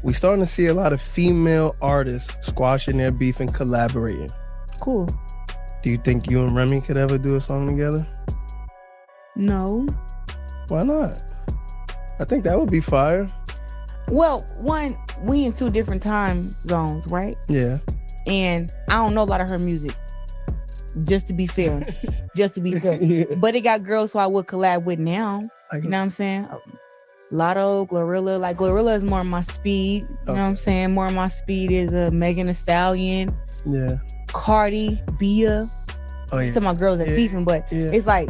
We starting to see a lot of female artists squashing their beef and collaborating. Cool. Do you think you and Remy could ever do a song together? No. Why not? I think that would be fire. Well, one, we in 2 different time zones, right? Yeah. And I don't know a lot of her music. Just to be fair. Yeah. But it got girls who I would collab with now. You know what I'm saying? Lotto, Glorilla. Like Glorilla is more my speed. You know what I'm saying? More of my speed is Megan Thee Stallion. Yeah. Cardi, Bia. Oh yeah. Some of my girls that's beefing, but it's like,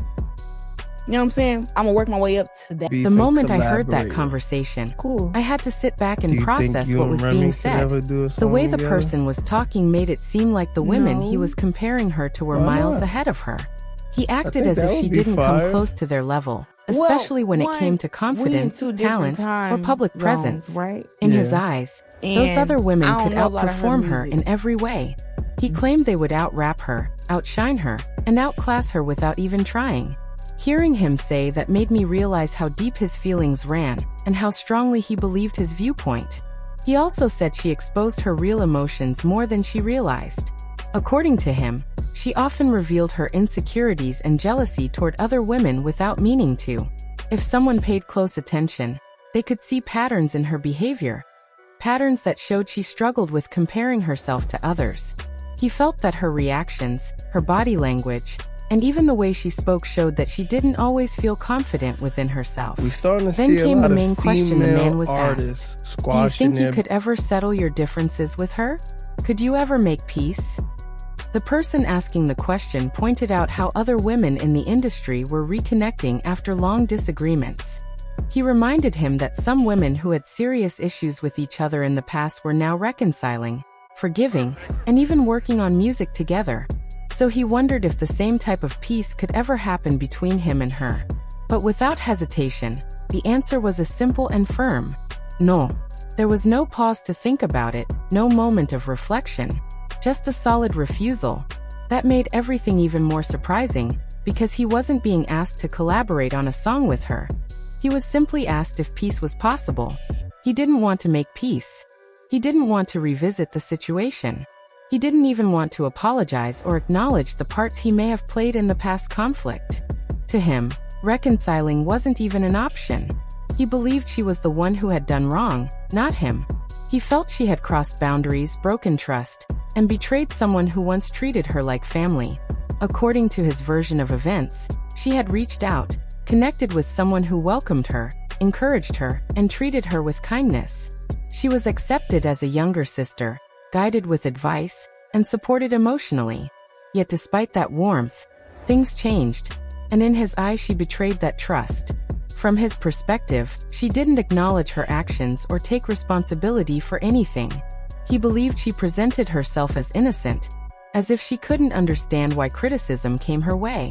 you know what I'm saying? I'm gonna work my way up to that. The moment I heard that conversation, I had to sit back and process what was being said. The way the person was talking made it seem like the women he was comparing her to were miles ahead of her. He acted as if she didn't come close to their level, especially when it came to confidence, talent, or public presence. Right? In his eyes, those other women could outperform her in every way. He claimed they would out-rap her, outshine her, and outclass her without even trying. Hearing him say that made me realize how deep his feelings ran and how strongly he believed his viewpoint. He also said she exposed her real emotions more than she realized. According to him, she often revealed her insecurities and jealousy toward other women without meaning to. If someone paid close attention, they could see patterns in her behavior, patterns that showed she struggled with comparing herself to others. He felt that her reactions, her body language, and even the way she spoke showed that she didn't always feel confident within herself. We starting to then see came a lot the main of question the man was artists asked. Do you think you could ever settle your differences with her? Could you ever make peace? The person asking the question pointed out how other women in the industry were reconnecting after long disagreements. He reminded him that some women who had serious issues with each other in the past were now reconciling, forgiving, and even working on music together. So he wondered if the same type of peace could ever happen between him and her. But without hesitation, the answer was as simple and firm. No. There was no pause to think about it, no moment of reflection. Just a solid refusal. That made everything even more surprising, because he wasn't being asked to collaborate on a song with her. He was simply asked if peace was possible. He didn't want to make peace. He didn't want to revisit the situation. He didn't even want to apologize or acknowledge the parts he may have played in the past conflict. To him, reconciling wasn't even an option. He believed she was the one who had done wrong, not him. He felt she had crossed boundaries, broken trust, and betrayed someone who once treated her like family. According to his version of events, she had reached out, connected with someone who welcomed her, encouraged her, and treated her with kindness. She was accepted as a younger sister, guided with advice, and supported emotionally. Yet despite that warmth, things changed, and in his eyes she betrayed that trust. From his perspective, she didn't acknowledge her actions or take responsibility for anything. He believed she presented herself as innocent, as if she couldn't understand why criticism came her way.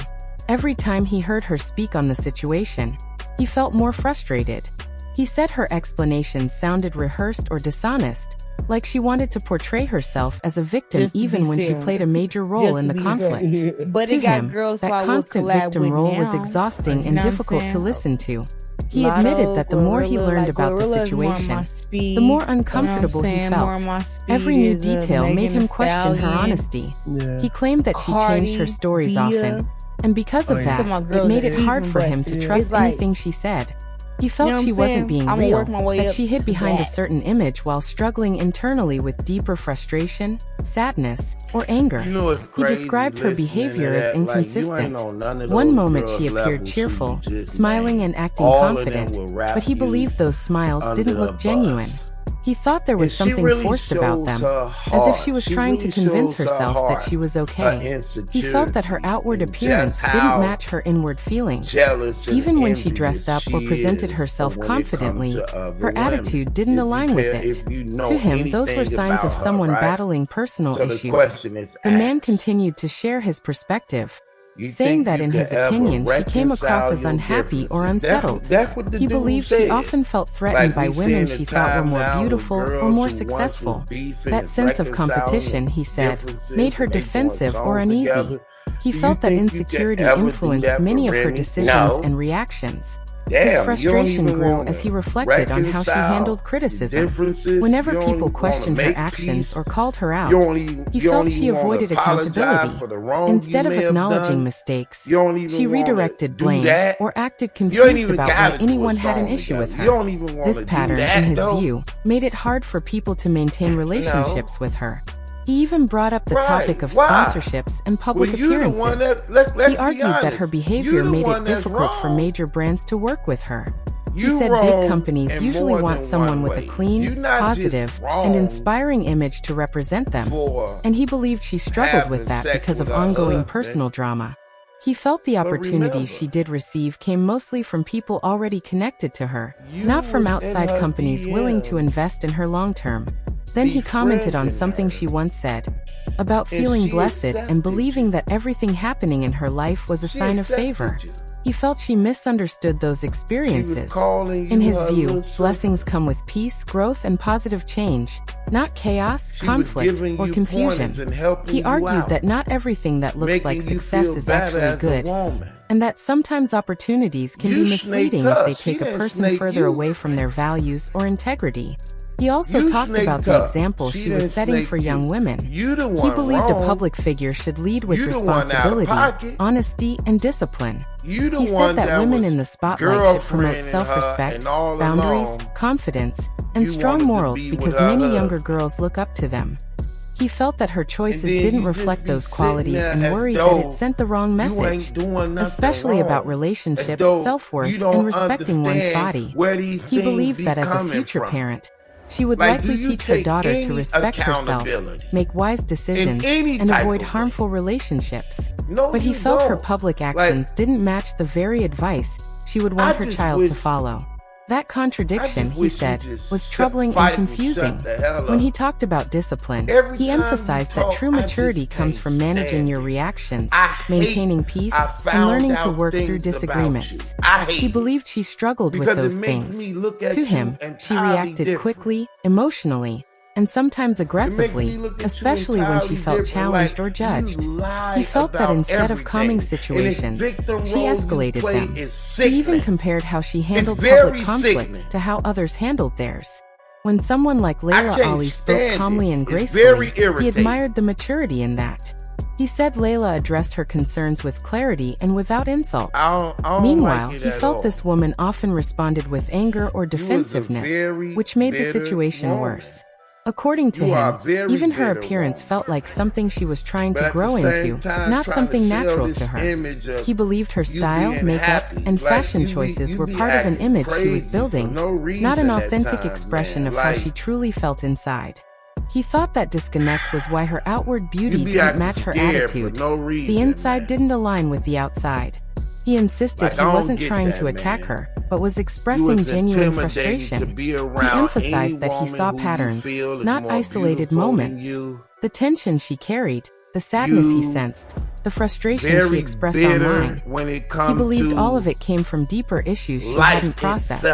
Every time he heard her speak on the situation, he felt more frustrated. He said her explanations sounded rehearsed or dishonest, like she wanted to portray herself as a victim even when she played a major role in the conflict. But To it got him, girls that who I would constant collab victim with role now. was exhausting You and know what I'm difficult to saying? listen to. He Lotto, admitted that the more he Glorilla, learned like about the Glorilla is more situation, my speed, the more you know what I'm uncomfortable he saying? More felt. my speed Every new is, detail made Megan him Thee question her Stallion. honesty. Yeah. He claimed that she changed her Cardi, stories Bia. often, and because of yeah. Some that, of my girls it made that it hard beefing, for but him to yeah. trust it's like, anything she said. He felt you know what she I'm wasn't saying? being I'ma real, work my way that up she hid to behind a that. certain image while struggling internally with deeper frustration, sadness, or anger. You know what's He crazy described her listening to behavior as that? Like, you ain't inconsistent. on none of One those moment drug she appeared levels who cheerful, you just smiling named. and acting All of them confident, will rap but he you believed those smiles under didn't the look genuine. bus. He thought there was And she something really forced about shows them, her as if heart. she was She trying to really convince shows her herself that heart, she was her okay. He felt that her insecurities, outward and appearance just didn't how match her inward feelings. jealous and Even when she envious dressed up or she presented is herself when it comes confidently, to other her women. attitude didn't If you align with tell- it. if you know To him, those were anything signs about of her, someone right? battling personal So the issues. question is The man asked, continued to share his perspective, you saying think that you in could his ever opinion she came across reconcile as your unhappy or differences? unsettled. That's what the He dude believed said. she often felt threatened Like by we women seeing she the thought were time more now with beautiful or girls more who once was successful. beefing That and sense of reconciling competition, he their said, differences made her and they doing defensive or songs uneasy. together. He Do you felt that think you could insecurity ever do influenced that many for of her Remy? decisions No. and reactions. His frustration grew as he reflected on how she handled criticism. Whenever people questioned her actions or called her out, he felt she avoided accountability. Instead of acknowledging mistakes, she redirected blame or acted confused about why anyone had an issue with her. This pattern, in his view, made it hard for people to maintain relationships with her. He even brought up the topic of sponsorships and public appearances. He argued that her behavior made it difficult for major brands to work with her. He said big companies usually want someone with a clean, positive, and inspiring image to represent them, and he believed she struggled with that because of ongoing personal drama. He felt the opportunities she did receive came mostly from people already connected to her, not from outside companies willing to invest in her long-term. Then he commented on something she once said about feeling blessed and believing that everything happening in her life was a sign of favor. He felt she misunderstood those experiences. In his view, blessings come with peace, growth, and positive change, not chaos, conflict, or confusion. He argued that not everything that looks like success is actually good, and that sometimes opportunities can be misleading if they take a person further away from their values or integrity. He also talked about the example she was setting for young women. He believed a public figure should lead with responsibility, honesty, and discipline. He said that women in the spotlight should promote self-respect, boundaries, confidence, and strong morals because many younger girls look up to them. He felt that her choices didn't reflect those qualities and worried that it sent the wrong message, especially about relationships, self-worth, and respecting one's body. He believed that as a future parent, she would likely teach her daughter to respect herself, make wise decisions, and avoid harmful relationships. But he felt her public actions didn't match the very advice she would want her child to follow. That contradiction, he said, was troubling and confusing. When he talked about discipline, he emphasized that true maturity comes from managing your reactions, maintaining peace, and learning to work through disagreements. He believed she struggled with those things. To him, she reacted quickly, emotionally, and sometimes aggressively, especially when she felt challenged or judged. He felt that instead of calming situations, she escalated them. He even compared how she handled public conflicts to how others handled theirs. When someone like Layla Ali spoke calmly and gracefully, he admired the maturity in that. He said Layla addressed her concerns with clarity and without insults. Meanwhile, he felt this woman often responded with anger or defensiveness, which made the situation worse. According to him, even her appearance felt like something she was trying to grow into, not something natural to her. He believed her style, makeup, and fashion choices were part of an image she was building, not an authentic expression of how she truly felt inside. He thought that disconnect was why her outward beauty didn't match her attitude. The inside didn't align with the outside. He insisted he wasn't trying to attack her, but was expressing genuine frustration. He emphasized that he saw patterns, not isolated moments. The tension she carried, the sadness he sensed, the frustration she expressed online. He believed all of it came from deeper issues she hadn't processed.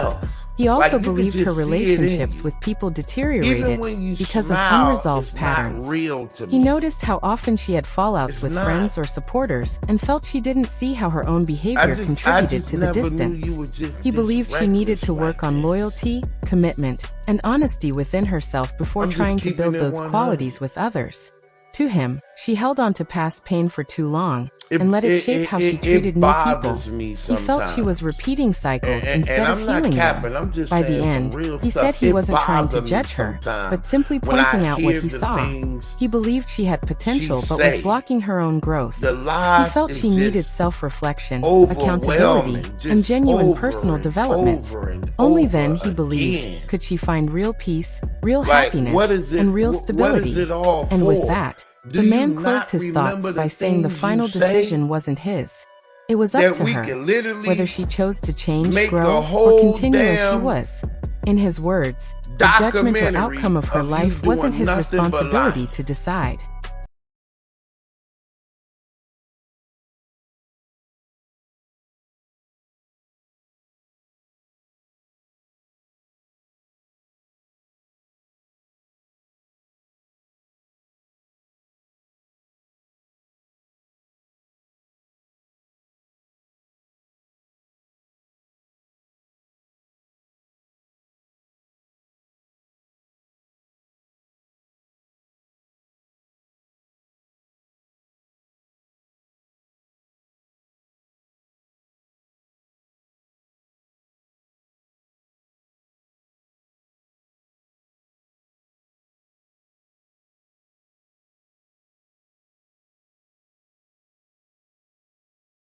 He also believed her relationships with people deteriorated because of unresolved patterns. He noticed how often she had fallouts with friends or supporters and felt she didn't see how her own behavior contributed to the distance. He believed she needed to work on loyalty, commitment, and honesty within herself before trying to build those qualities with others. To him, she held on to past pain for too long and let it shape how she treated new people. He felt she was repeating cycles instead of healing them. By the end, he said he wasn't trying to judge her, but simply pointing out what he saw. He believed she had potential but was blocking her own growth. He felt she needed self-reflection, accountability, and genuine personal development. Only then, he believed, could she find real peace, real happiness, and real stability. And with that, the man closed his thoughts by saying the final decision wasn't his. It was up to her, whether she chose to change, grow, or continue as she was. In his words, the judgment or outcome of her life wasn't his responsibility to decide.